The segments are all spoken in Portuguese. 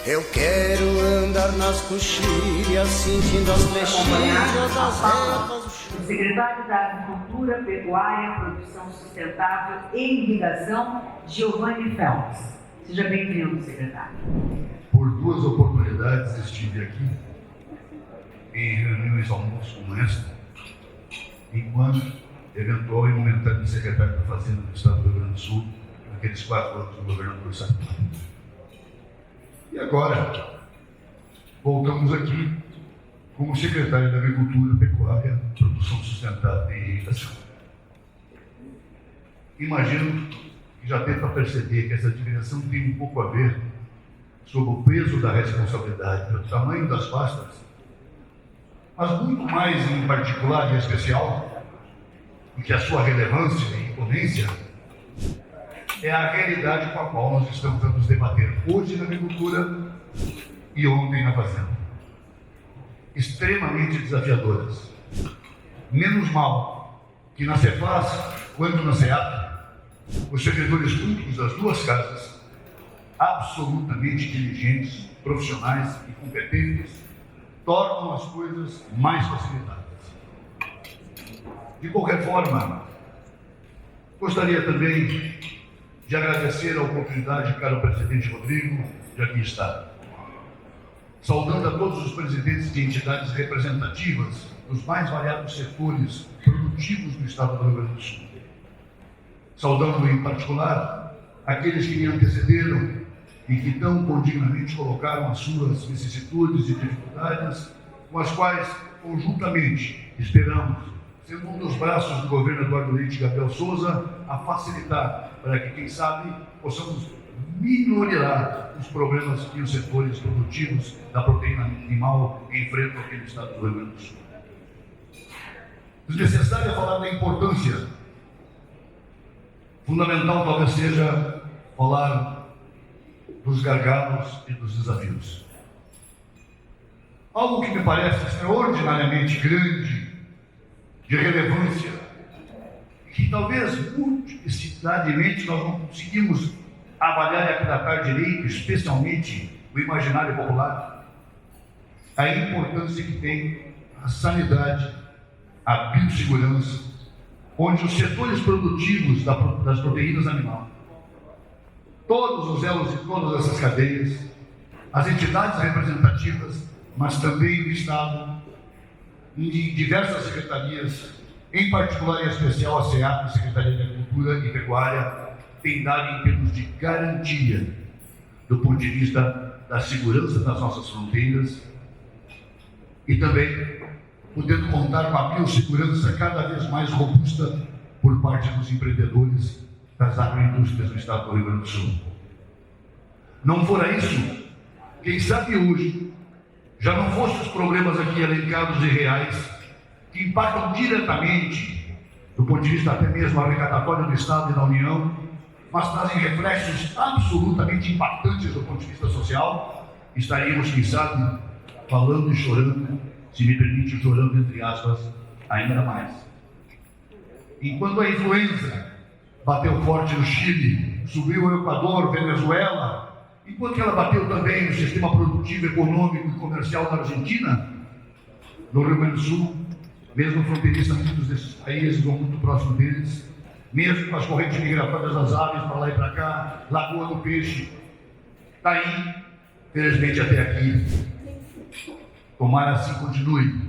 Eu quero andar nas coxilhas, sentindo as mexilhas das ervas do chão. O secretário da Agricultura, Pecuária, Produção Sustentável e Irrigação, Giovanni Phelps. Seja bem-vindo, secretário. Por duas oportunidades estive aqui, em reuniões almoço como esta, enquanto eventual e momentâneo secretário da Fazenda do Estado do Rio Grande do Sul, naqueles 4 anos do governador Sartori. E agora, voltamos aqui como secretário da Agricultura, Pecuária, Produção Sustentável e Irrigação. Imagino que já dê para perceber que essa dimensão tem um pouco a ver sobre o peso da responsabilidade, pelo tamanho das pastas, mas muito mais em particular e especial, e que a sua relevância e imponência é a realidade com a qual nós estamos a nos debater hoje na agricultura e ontem na fazenda. Extremamente desafiadoras. Menos mal que na Cefaz, quanto na SEAP, os servidores públicos das duas casas, absolutamente diligentes, profissionais e competentes, tornam as coisas mais facilitadas. De qualquer forma, gostaria também de agradecer a oportunidade, caro presidente Rodrigo, de aqui estar. Saudando a todos os presidentes de entidades representativas dos mais variados setores produtivos do Estado do Rio Grande do Sul. Saudando em particular aqueles que me antecederam e que tão condignamente colocaram as suas vicissitudes e dificuldades, com as quais, conjuntamente, esperamos, sendo um dos braços do governo Eduardo Leite e Gabriel Souza, a facilitar para que, quem sabe, possamos minorar os problemas que os setores produtivos da proteína animal enfrentam aqui no Estado do Rio Grande do Sul. Desnecessário é falar da importância. Fundamental talvez seja falar dos gargalos e dos desafios. Algo que me parece extraordinariamente grande, de relevância, que talvez multiplicidadamente nós não conseguimos avaliar e aquilatar direito, especialmente o imaginário popular, a importância que tem a sanidade, a biossegurança, onde os setores produtivos das proteínas animais, todos os elos e todas essas cadeias, as entidades representativas, mas também o Estado, em diversas secretarias, em particular e especial a SEAP, Secretaria de Agricultura e Pecuária, tem dado em termos de garantia do ponto de vista da segurança das nossas fronteiras e também podendo contar com a biossegurança cada vez mais robusta por parte dos empreendedores das agroindústrias do Estado do Rio Grande do Sul. Não fora isso, quem sabe hoje já não fossem os problemas aqui elencados e reais que impactam diretamente, do ponto de vista até mesmo arrecadatório do Estado e da União, mas trazem reflexos absolutamente impactantes do ponto de vista social, estaríamos, quem sabe, falando e chorando, se me permite, chorando entre aspas, ainda mais. Enquanto a influenza bateu forte no Chile, subiu o Equador, Venezuela, enquanto ela bateu também no sistema produtivo, econômico e comercial da Argentina, no Rio Grande do Sul, mesmo fronteiriça muitos desses países ou muito próximo deles, mesmo com as correntes migratórias das aves para lá e para cá, Lagoa do Peixe, está aí, felizmente até aqui. Tomara assim continue.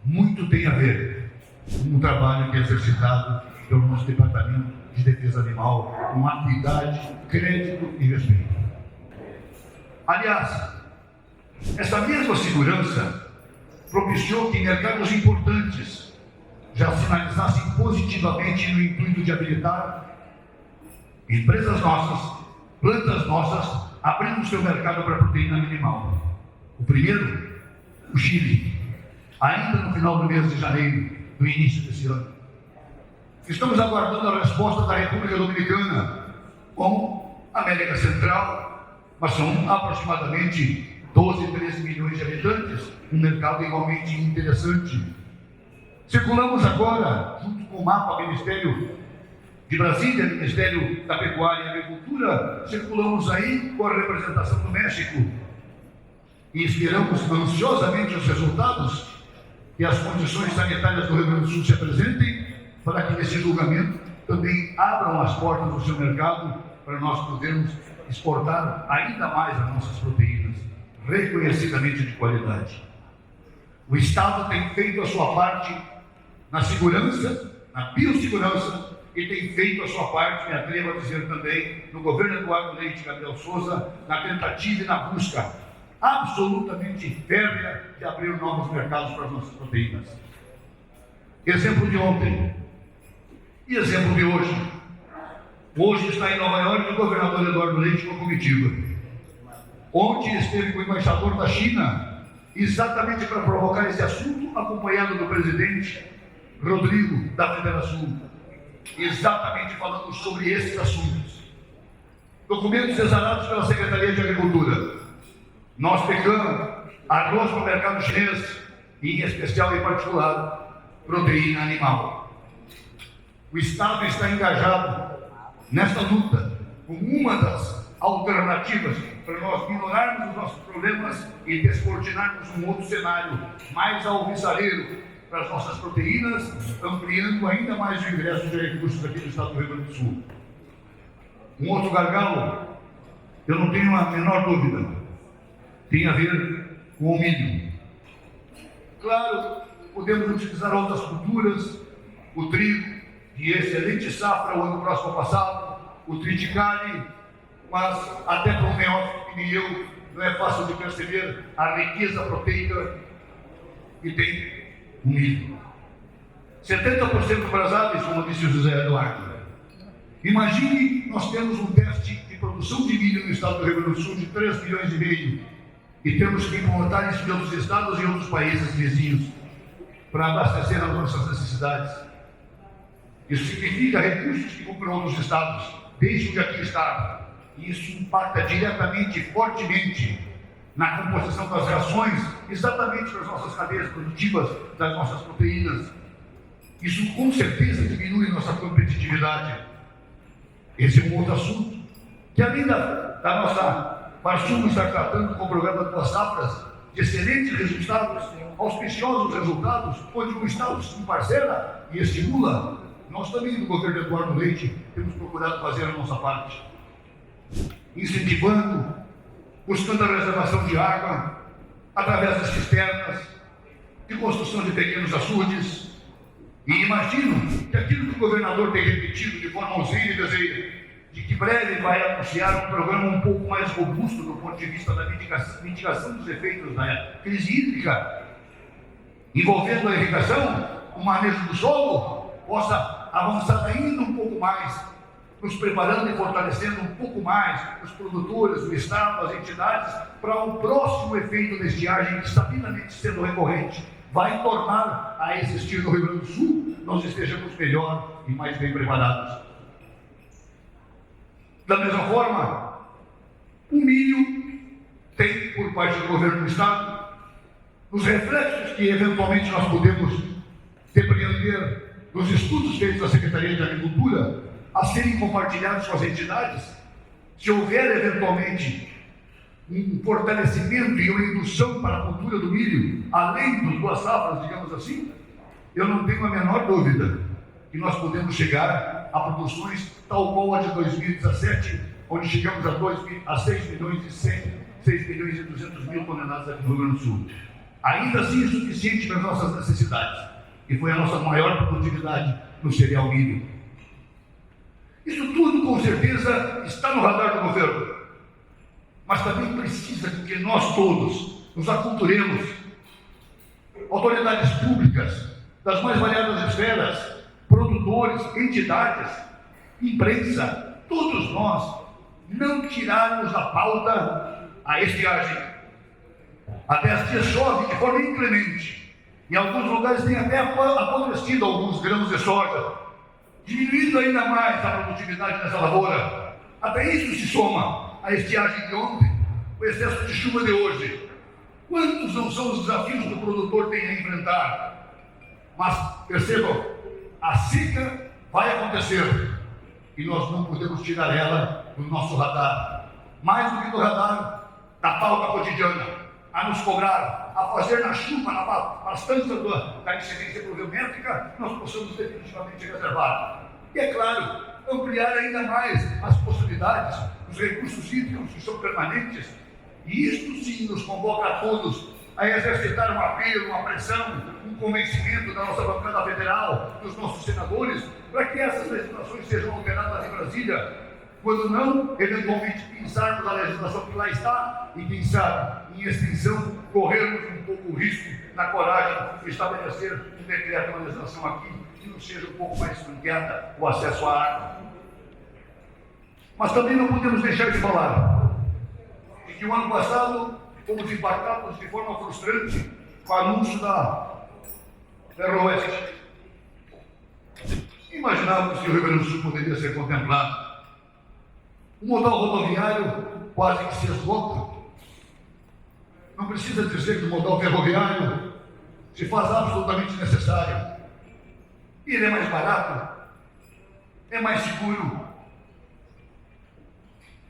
Muito tem a ver com o trabalho que é exercitado pelo nosso Departamento de Defesa Animal, com acuidade, crédito e respeito. Aliás, essa mesma segurança propiciou que mercados importantes já sinalizassem positivamente no intuito de habilitar empresas nossas, plantas nossas, abrindo seu mercado para proteína animal. O primeiro, o Chile, ainda no final do mês de janeiro, do início desse ano. Estamos aguardando a resposta da República Dominicana, com a América Central, mas são aproximadamente 12, 13 milhões de habitantes, um mercado igualmente interessante. Circulamos agora, junto com o MAPA, Ministério de Brasília, Ministério da Pecuária e Agricultura, circulamos aí com a representação do México, e esperamos ansiosamente os resultados e as condições sanitárias do Rio Grande do Sul se apresentem para que nesse julgamento também abram as portas do seu mercado para nós podermos exportar ainda mais as nossas proteínas, reconhecidamente de qualidade. O Estado tem feito a sua parte na segurança, na biossegurança, e tem feito a sua parte, me atrevo a dizer também, no governo Eduardo Leite e Gabriel Souza, na tentativa e na busca absolutamente férrea de abrir novos mercados para as nossas proteínas. Exemplo de ontem e exemplo de hoje. Hoje está em Nova York o governador Eduardo Leite com a comitiva. Ontem esteve com o embaixador da China, exatamente para provocar esse assunto, acompanhado do presidente Rodrigo da Federação, exatamente falando sobre esses assuntos. Documentos exarados pela Secretaria de Agricultura. Nós pegamos arroz no mercado chinês e, em especial e em particular, proteína animal. O Estado está engajado nesta luta como uma das alternativas para nós minorarmos os nossos problemas e descortinarmos um outro cenário mais alvissareiro para as nossas proteínas, ampliando ainda mais o ingresso de recursos aqui do Estado do Rio Grande do Sul. Um outro gargalo, eu não tenho a menor dúvida, tem a ver com o milho. Claro, podemos utilizar outras culturas, o trigo, de excelente safra o ano próximo passado, o triticale, mas até para um neófito que nem eu, não é fácil de perceber a riqueza proteica que tem o milho. 70% brasáveis, como disse o José Eduardo. Imagine, nós temos um déficit de produção de milho no estado do Rio Grande do Sul de 3,5 milhões e temos que importar isso de outros estados e outros países vizinhos para abastecer as nossas necessidades. Isso significa recursos que vão para outros estados, deixam de aqui estar. E isso impacta diretamente, fortemente, na composição das rações, exatamente para as nossas cadeias produtivas, das nossas proteínas. Isso com certeza diminui nossa competitividade. Esse é um outro assunto, que além da nossa Farsumo estar tratando com o programa de Duas Safras, de excelentes resultados, auspiciosos resultados, onde o Estado se parceira e estimula, nós também do governo Eduardo Leite temos procurado fazer a nossa parte, incentivando, buscando a reservação de água, através das cisternas, de construção de pequenos açudes. E imagino que aquilo que o governador tem repetido de forma ausente e deseja, de que breve vai anunciar um programa um pouco mais robusto do ponto de vista da mitigação dos efeitos da crise hídrica, envolvendo a irrigação, o manejo do solo, possa avançar ainda um pouco mais, nos preparando e fortalecendo um pouco mais os produtores, o Estado, as entidades, para o próximo efeito da estiagem que está finalmente sendo recorrente, vai tornar a existir no Rio Grande do Sul, nós estejamos melhor e mais bem preparados. Da mesma forma, o milho tem, por parte do governo do Estado, os reflexos que eventualmente nós podemos depreender dos estudos feitos da Secretaria de Agricultura, a serem compartilhados com as entidades, se houver eventualmente um fortalecimento e uma indução para a cultura do milho, além dos Duas Safras, digamos assim, eu não tenho a menor dúvida que nós podemos chegar a produções tal qual a de 2017, onde chegamos a 6 milhões e 200 mil toneladas aqui no Rio Grande do Sul. Ainda assim insuficiente para as nossas necessidades, e foi a nossa maior produtividade no cereal milho. Isso tudo, com certeza, está no radar do governo, mas também precisa que nós todos nos aculturemos, autoridades públicas, das mais variadas esferas, produtores, entidades, imprensa, todos nós, não tirarmos da pauta a estiagem. Até as dias chove de forma inclemente. Em alguns lugares tem até apodrecido alguns grãos de soja, diminuindo ainda mais a produtividade dessa lavoura. Até isso se soma a estiagem de ontem, o excesso de chuva de hoje. Quantos não são os desafios que o produtor tem a enfrentar? Mas, percebam, a seca vai acontecer e nós não podemos tirar ela do nosso radar. Mais do que do radar, da pauta cotidiana. a nos cobrar, a fazer na chuva, na abastança da incidência pluviométrica, nós possamos definitivamente reservar. E é claro, ampliar ainda mais as possibilidades, os recursos hídricos que são permanentes, e isto sim nos convoca a todos a exercitar um apelo, uma pressão, um convencimento da nossa bancada federal, dos nossos senadores, para que essas legislações sejam alteradas em Brasília, quando não, eventualmente pensarmos a legislação que lá está e, quem sabe, em extensão, corrermos um pouco o risco, na coragem de estabelecer um decreto, uma legislação aqui, que não seja um pouco mais franqueada o acesso à água. Mas também não podemos deixar de falar de que o ano passado fomos impactados de forma frustrante com o anúncio da Ferroeste. Imaginávamos que o Rio Grande do Sul poderia ser contemplado. O modal rodoviário quase que se esgota. Não precisa dizer que o modal ferroviário se faz absolutamente necessário. E ele é mais barato, é mais seguro.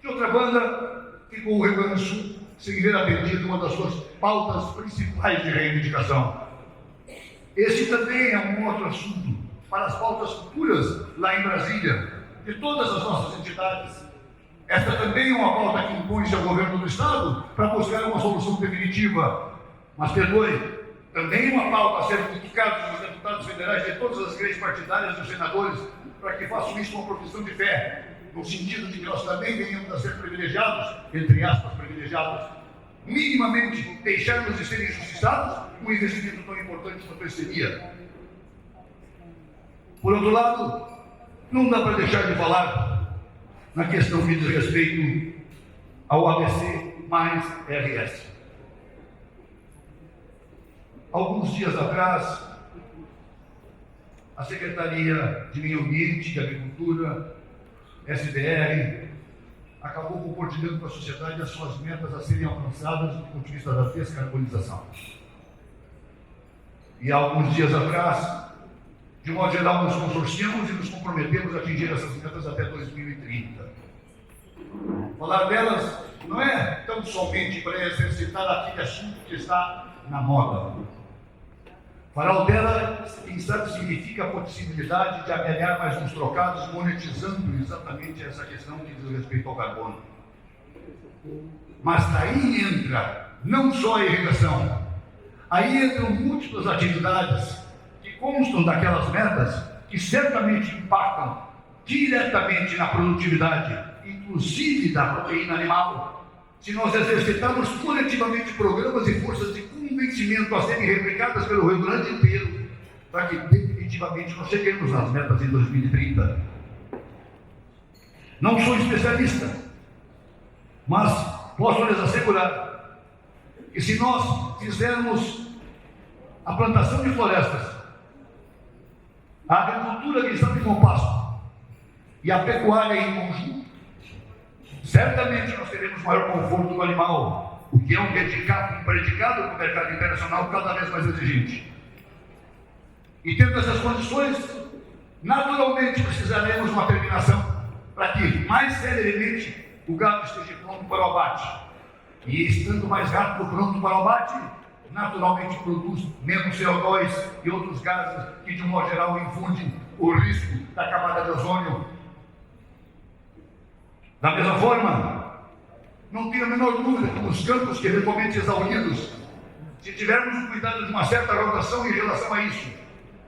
De outra banda, ficou o Rio Grande do Sul sem ver atendido uma das suas pautas principais de reivindicação. Esse também é um outro assunto para as pautas futuras lá em Brasília, de todas as nossas entidades. Esta também é uma pauta que impõe-se ao governo do Estado para buscar uma solução definitiva. Mas, perdoe, também uma pauta a ser criticada dos deputados federais de todas as igrejas partidárias e dos senadores para que façam isso uma profissão de fé, no sentido de que nós também venhamos a ser privilegiados, entre aspas, privilegiados, minimamente deixarmos de ser injustiçados um investimento tão importante quanto esse seria. Por outro lado, não dá para deixar de falar na questão que diz respeito ao ABC mais RS. Alguns dias atrás, a Secretaria de Meio Ambiente e Agricultura, SDR, acabou compartilhando com a sociedade as suas metas a serem alcançadas do ponto de vista da descarbonização. E há alguns dias atrás, de modo geral, nos consorciamos e nos comprometemos a atingir essas metas até 2030. Falar delas não é tão somente para exercitar aquele assunto que está na moda. Falar dela, quem sabe, significa a possibilidade de ganhar mais uns trocados, monetizando exatamente essa questão que diz respeito ao carbono. Mas daí entra não só a irrigação, aí entram múltiplas atividades que constam daquelas metas, que certamente impactam diretamente na produtividade, inclusive da proteína animal. Se nós exercitarmos coletivamente programas e forças de convencimento a serem replicadas pelo Rio Grande inteiro, para que definitivamente nós cheguemos nas metas em 2030. Não sou especialista, mas posso lhes assegurar que se nós fizermos a plantação de florestas, a agricultura que está em compasso e a pecuária em conjunto, certamente nós teremos maior conforto do animal, o que é um predicado no mercado internacional cada vez mais exigente. E tendo essas condições, naturalmente precisaremos de uma terminação para que mais celeremente o gado esteja pronto para o abate. E estando mais rápido pronto para o abate, naturalmente produz menos CO2 e outros gases que, de um modo geral, infundem o risco da camada de ozônio. Da mesma forma, não tenho a menor dúvida que nos campos que eventualmente exauridos, se tivermos o cuidado de uma certa rotação em relação a isso,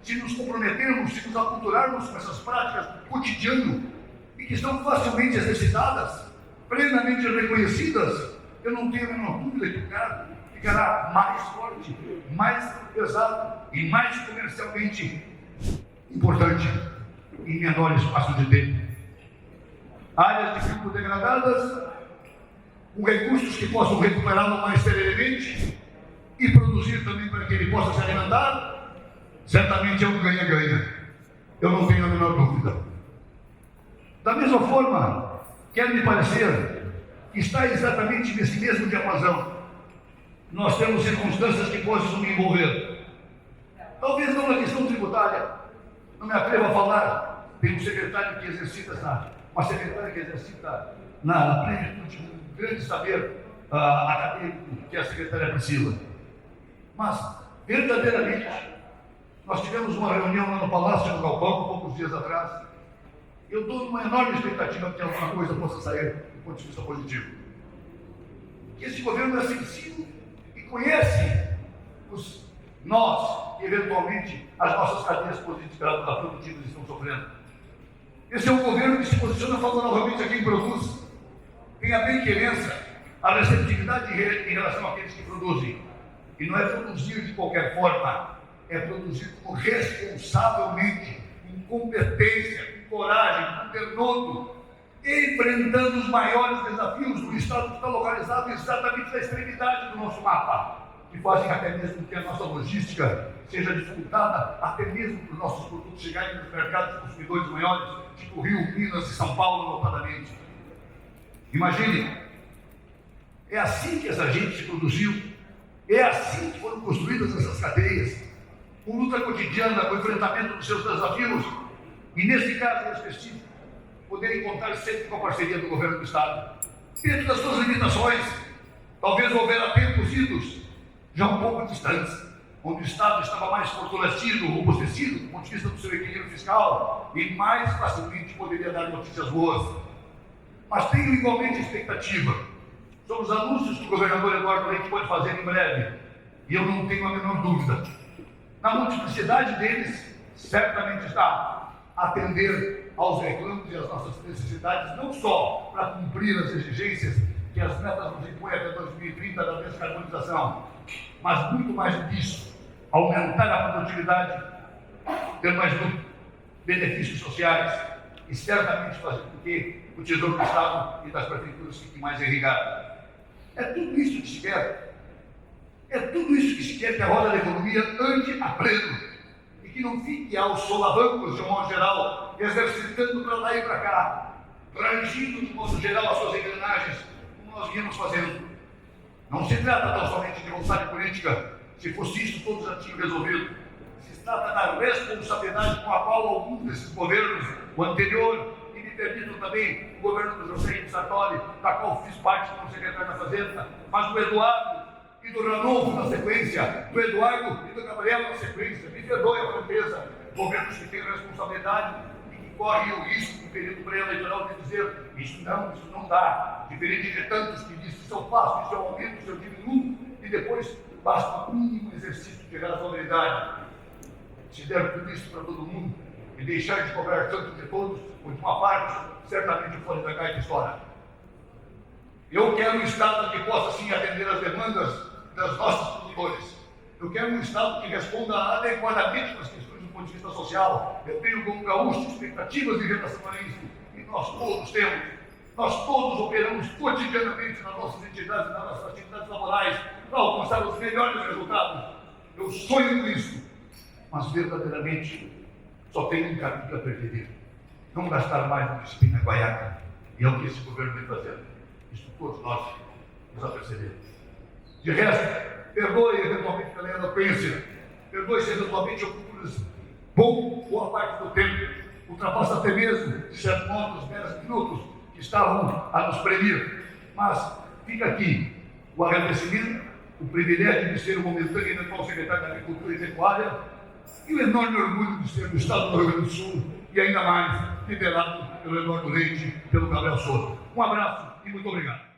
se nos comprometermos, se nos aculturarmos com essas práticas cotidiano e que estão facilmente exercitadas, plenamente reconhecidas, eu não tenho a menor dúvida que o gado ficará mais forte, mais pesado e mais comercialmente importante em menor espaço de tempo. Áreas de campo degradadas, com recursos que possam recuperá-lo mais celeremente e produzir também para que ele possa se alimentar, certamente é um ganha-ganha. Eu não tenho a menor dúvida. Da mesma forma, quer me parecer que está exatamente nesse mesmo diapasão. Nós temos circunstâncias que possam envolver. Talvez não na questão tributária. Não me atrevo a falar. Tem um secretário que exercita uma secretária que exercita na plenitude um grande saber acadêmico que a secretária Priscila. Mas, verdadeiramente, nós tivemos uma reunião lá no Palácio do Galpão, poucos dias atrás. Eu dou uma enorme expectativa de que alguma coisa possa sair do ponto de vista positivo. Que esse governo é sensível e conhece nós, eventualmente, as nossas cadeias produtivas estão sofrendo. Esse é um governo que se posiciona favoravelmente a quem produz, tem a bem-querença, a receptividade em relação àqueles que produzem. E não é produzir de qualquer forma, é produzir como responsavelmente, com competência, com coragem, com denodo, enfrentando os maiores desafios do Estado que está localizado exatamente na extremidade do nosso mapa, que fazem até mesmo que a nossa logística seja dificultada, até mesmo para os nossos produtos chegarem nos mercados consumidores maiores, tipo Rio, Minas e São Paulo, notadamente. Imagine, é assim que essa gente se produziu, é assim que foram construídas essas cadeias, com luta cotidiana, com o enfrentamento dos seus desafios, e nesse caso específico, poderem contar sempre com a parceria do governo do Estado, dentro das suas limitações, talvez houver tempos idos, já um pouco distantes, onde o Estado estava mais fortalecido, robustecido, do ponto de vista do seu equilíbrio fiscal, e mais facilmente poderia dar notícias boas. Mas tenho igualmente expectativa sobre os anúncios que o governador Eduardo Leite pode fazer em breve, e eu não tenho a menor dúvida. Na multiplicidade deles, certamente está atender aos reclamos e às nossas necessidades, não só para cumprir as exigências que as metas nos impõem até 2030 da descarbonização, mas muito mais do que isso, aumentar a produtividade, ter mais lucro, benefícios sociais e certamente fazer com que o Tesouro do Estado e das prefeituras fiquem mais irrigados. É tudo isso que se quer. É tudo isso que se quer que a roda da economia ande a pleno e que não fique aos solavancos, de um modo geral, exercitando para lá e para cá, rangindo, de modo geral, as suas engrenagens, como nós viemos fazendo. Não se trata tão somente de vontade política, se fosse isso todos já tinham resolvido. Se trata da responsabilidade com a qual algum desses governos, o anterior, e me permitam também o governo do José Henrique Sartori, da qual fiz parte como secretário da Fazenda, mas do Eduardo e do Ranolfo na sequência, do Eduardo e do Gabriel na sequência, me perdoe a franqueza, governos que têm responsabilidade e que correm o risco, no período pré-eleitoral, de dizer isso não dá, diferente de tantos que dizem isso eu faço, isso eu aumento, isso eu diminuo, e depois basta um mínimo exercício de razoabilidade. Se der tudo isso para todo mundo e deixar de cobrar tanto de todos, ou de uma parte, certamente o fone da gaita estoura. Eu quero um Estado que possa, sim, atender às demandas das nossas produtores. Eu quero um Estado que responda adequadamente para as questões do ponto de vista social. Eu tenho como gaúcho expectativas em relação a isso, e nós todos temos. Nós todos operamos cotidianamente nas nossas entidades e nas nossas atividades laborais para alcançar os melhores resultados. Eu sonho com isso, mas verdadeiramente só tenho um caminho a preferir. Não gastar mais no espinho na guaiaca, e é o que esse governo vem fazendo. Isso todos nós nos apercebemos. De resto, perdoe eventualmente pela eloquência, perdoe se eventualmente eu procuro boa parte do tempo, ultrapassa até mesmo, de certo modo, os 10 minutos que estavam a nos premir. Mas fica aqui o agradecimento, o privilégio de ser o momentâneo e eventual secretário da Agricultura e Pecuária e o enorme orgulho de ser do Estado do Rio Grande do Sul e ainda mais liderado pelo Eduardo Leite e pelo Gabriel Souza. Um abraço e muito obrigado.